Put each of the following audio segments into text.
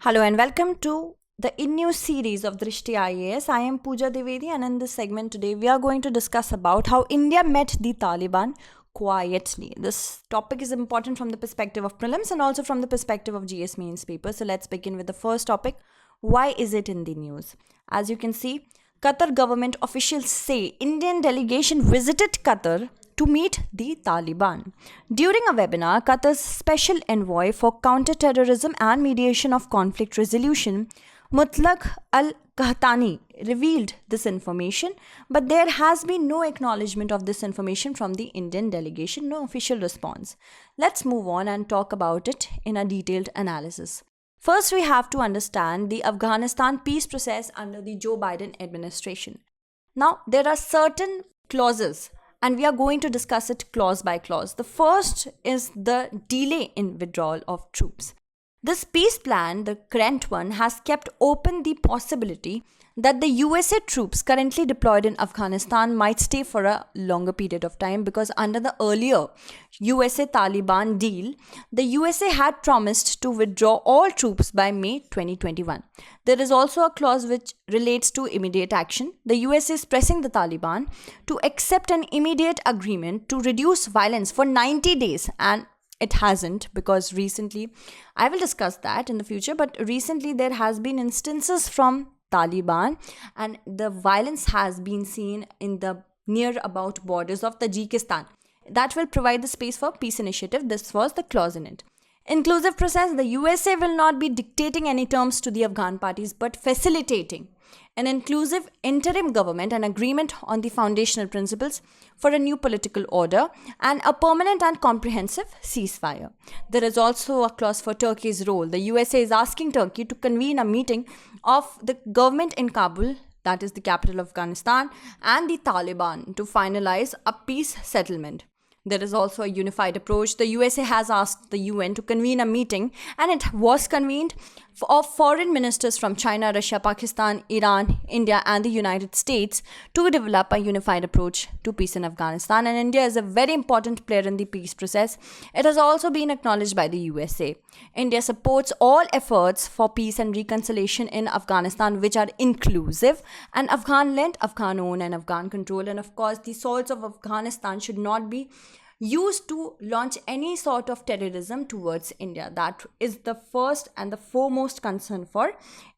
Hello and welcome to the new series of Drishti IAS. I am Pooja Devedi, and in this segment today we are going to discuss about how India met the Taliban quietly. This topic is important from the perspective of prelims and also from the perspective of GS mains paper. So let's begin with the first topic. Why is it in the news? As you can see, Qatar government officials say Indian delegation visited Qatar to meet the Taliban. During a webinar, Qatar's special envoy for counter-terrorism and mediation of conflict resolution, Mutlaq al-Qahtani, revealed this information, but there has been no acknowledgement of this information from the Indian delegation, no official response. Let's move on and talk about it in a detailed analysis. First, we have to understand the Afghanistan peace process under the Joe Biden administration. Now, there are certain clauses and we are going to discuss it clause by clause. The first is the delay in withdrawal of troops. This peace plan, the current one, has kept open the possibility that the USA troops currently deployed in Afghanistan might stay for a longer period of time, because under the earlier USA-Taliban deal, the USA had promised to withdraw all troops by May 2021. There is also a clause which relates to immediate action. The USA is pressing the Taliban to accept an immediate agreement to reduce violence for 90 days, and it hasn't, because recently, I will discuss that in the future, but recently there has been instances from Taliban and the violence has been seen in the near about borders of Tajikistan. That will provide the space for peace initiative. This was the clause in it. Inclusive process, the USA will not be dictating any terms to the Afghan parties but facilitating an inclusive interim government, an agreement on the foundational principles for a new political order, and a permanent and comprehensive ceasefire. There is also a clause for Turkey's role. The USA is asking Turkey to convene a meeting of the government in Kabul, that is the capital of Afghanistan, and the Taliban to finalize a peace settlement. There is also a unified approach. The USA has asked the UN to convene a meeting, and it was convened, of foreign ministers from China, Russia, Pakistan, Iran, India, and the United States to develop a unified approach to peace in Afghanistan. And India is a very important player in the peace process. It has also been acknowledged by the USA. India supports all efforts for peace and reconciliation in Afghanistan, which are inclusive and Afghan-led, Afghan-owned, and Afghan-controlled. And of course, the soils of Afghanistan should not be used to launch any sort of terrorism towards India. That is the first and the foremost concern for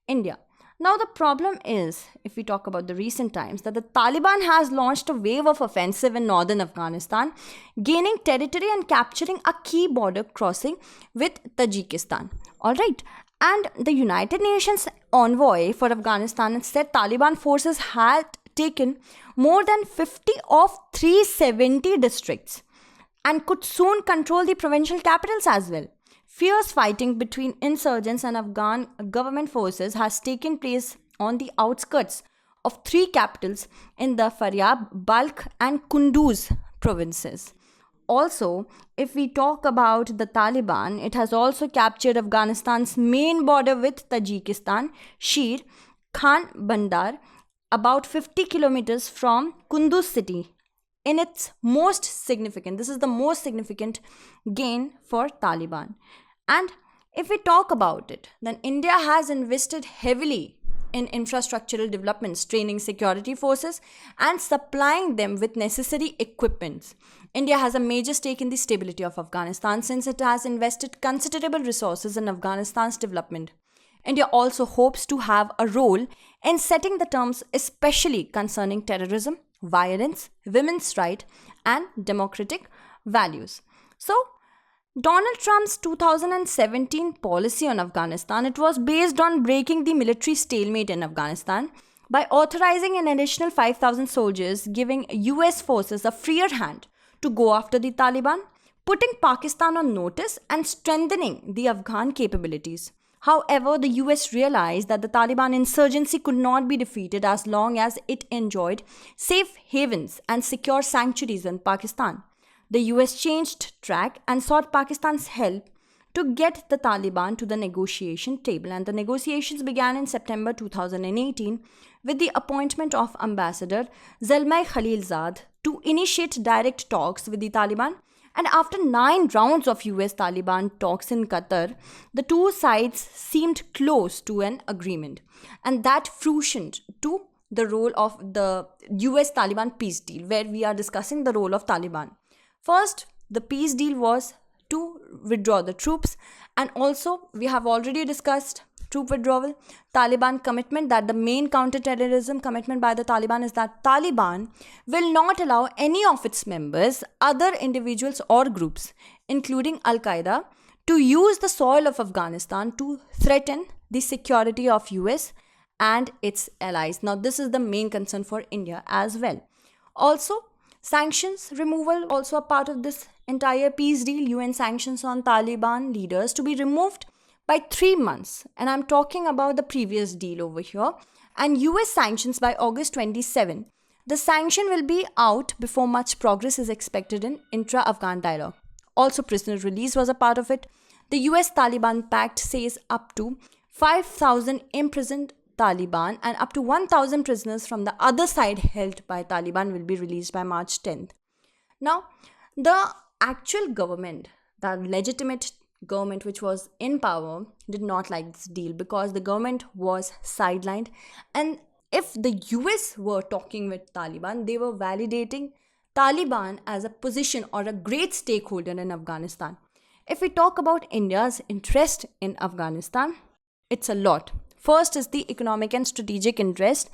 India. Now, the problem is, if we talk about the recent times, that the Taliban has launched a wave of offensive in northern Afghanistan, gaining territory and capturing a key border crossing with Tajikistan. Alright. And the United Nations envoy for Afghanistan said Taliban forces had taken more than 50 of 370 districts and could soon control the provincial capitals as well. Fierce fighting between insurgents and Afghan government forces has taken place on the outskirts of three capitals in the Faryab, Balkh, and Kunduz provinces. Also, if we talk about the Taliban, it has also captured Afghanistan's main border with Tajikistan, Sher Khan Bandar, about 50 kilometers from Kunduz city. In its most significant, this is the most significant gain for Taliban. And if we talk about it, then India has invested heavily in infrastructural developments, training security forces and supplying them with necessary equipment. India has a major stake in the stability of Afghanistan since it has invested considerable resources in Afghanistan's development. India also hopes to have a role in setting the terms, especially concerning terrorism, violence, women's rights, and democratic values. So, Donald Trump's 2017 policy on Afghanistan, it was based on breaking the military stalemate in Afghanistan by authorizing an additional 5,000 soldiers, giving US forces a freer hand to go after the Taliban, putting Pakistan on notice and strengthening the Afghan capabilities. However, the US realized that the Taliban insurgency could not be defeated as long as it enjoyed safe havens and secure sanctuaries in Pakistan. The US changed track and sought Pakistan's help to get the Taliban to the negotiation table, and the negotiations began in September 2018 with the appointment of Ambassador Zalmay Khalilzad to initiate direct talks with the Taliban And after 9 rounds of US Taliban talks in Qatar, the two sides seemed close to an agreement. And that fruitioned to the role of the US Taliban Peace Deal, where we are discussing the role of Taliban. First, the peace deal was to withdraw the troops, and also we have already discussed troop withdrawal. Taliban commitment that the main counter-terrorism commitment by the Taliban is that Taliban will not allow any of its members, other individuals or groups, including Al-Qaeda, to use the soil of Afghanistan to threaten the security of US and its allies. Now, this is the main concern for India as well. Also, sanctions removal also a part of this entire peace deal. UN sanctions on Taliban leaders to be removed by 3 months. And I'm talking about the previous deal over here. And US sanctions by August 27. The sanction will be out before much progress is expected in intra-Afghan dialogue. Also, prisoner release was a part of it. The US-Taliban pact says up to 5,000 imprisoned Taliban and up to 1,000 prisoners from the other side held by Taliban will be released by March 10th. Now, the actual government, the legitimate government which was in power, did not like this deal because the government was sidelined. And if the US were talking with Taliban, they were validating Taliban as a position or a great stakeholder in Afghanistan. If we talk about India's interest in Afghanistan, it's a lot. First is the economic and strategic interest,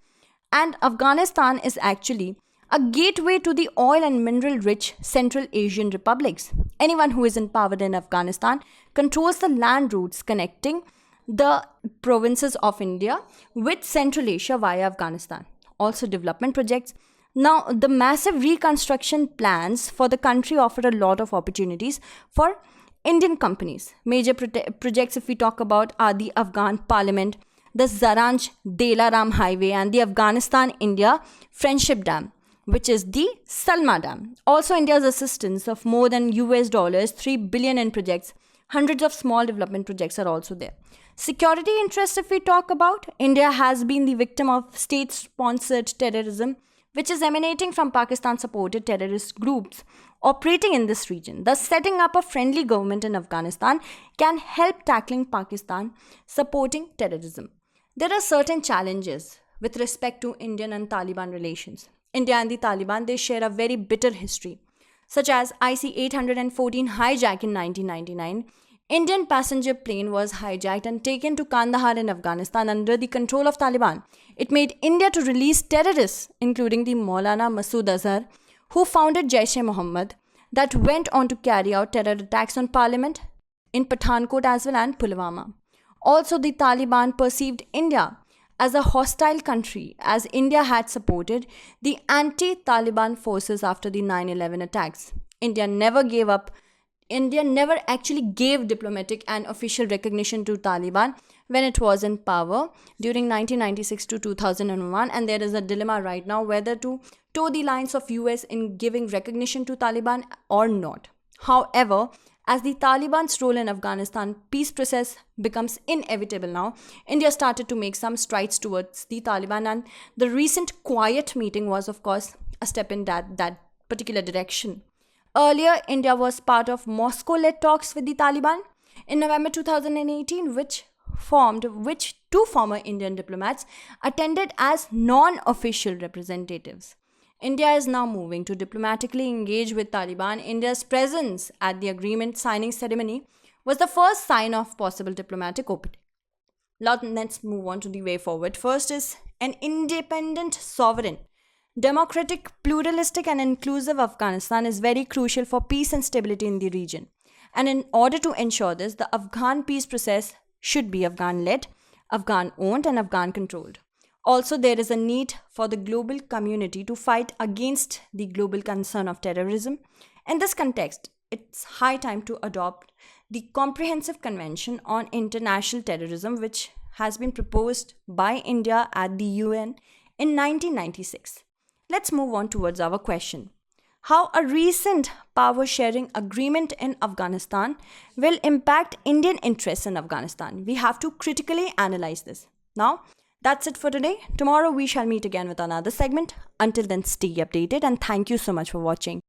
and Afghanistan is actually a gateway to the oil and mineral-rich Central Asian republics. Anyone who is in power in Afghanistan controls the land routes connecting the provinces of India with Central Asia via Afghanistan. Also, development projects. Now, the massive reconstruction plans for the country offer a lot of opportunities for Indian companies. Major projects, if we talk about, are the Afghan Parliament, the Zaranj-Delaram Highway, and the Afghanistan-India Friendship Dam, which is the Salma Dam. Also, India's assistance of more than $3 billion in projects. Hundreds of small development projects are also there. Security interests, if we talk about, India has been the victim of state-sponsored terrorism, which is emanating from Pakistan-supported terrorist groups operating in this region. Thus, setting up a friendly government in Afghanistan can help tackling Pakistan supporting terrorism. There are certain challenges with respect to Indian and Taliban relations. India and the Taliban, they share a very bitter history, such as IC-814 hijack in 1999. Indian passenger plane was hijacked and taken to Kandahar in Afghanistan under the control of Taliban. It made India to release terrorists, including the Maulana Masood Azhar, who founded Jaish-e-Mohammed, that went on to carry out terror attacks on parliament in Pathankot as well and Pulwama. Also, the Taliban perceived India as a hostile country, as India had supported the anti-Taliban forces after the 9/11 attacks. India never actually gave diplomatic and official recognition to Taliban when it was in power during 1996 to 2001, and there is a dilemma right now whether to toe the lines of US in giving recognition to Taliban or not. However, as the Taliban's role in Afghanistan peace process becomes inevitable now, India started to make some strides towards the Taliban, and the recent quiet meeting was, of course, a step in that particular direction. Earlier, India was part of Moscow-led talks with the Taliban in November 2018, which two former Indian diplomats attended as non-official representatives. India is now moving to diplomatically engage with Taliban. India's presence at the agreement signing ceremony was the first sign of possible diplomatic opening. Let's move on to the way forward. First is an independent, sovereign, democratic, pluralistic and inclusive Afghanistan is very crucial for peace and stability in the region. And in order to ensure this, the Afghan peace process should be Afghan-led, Afghan-owned and Afghan-controlled. Also, there is a need for the global community to fight against the global concern of terrorism. In this context, it's high time to adopt the Comprehensive Convention on International Terrorism, which has been proposed by India at the UN in 1996. Let's move on towards our question. How a recent power-sharing agreement in Afghanistan will impact Indian interests in Afghanistan? We have to critically analyze this. Now, that's it for today. Tomorrow we shall meet again with another segment. Until then, stay updated and thank you so much for watching.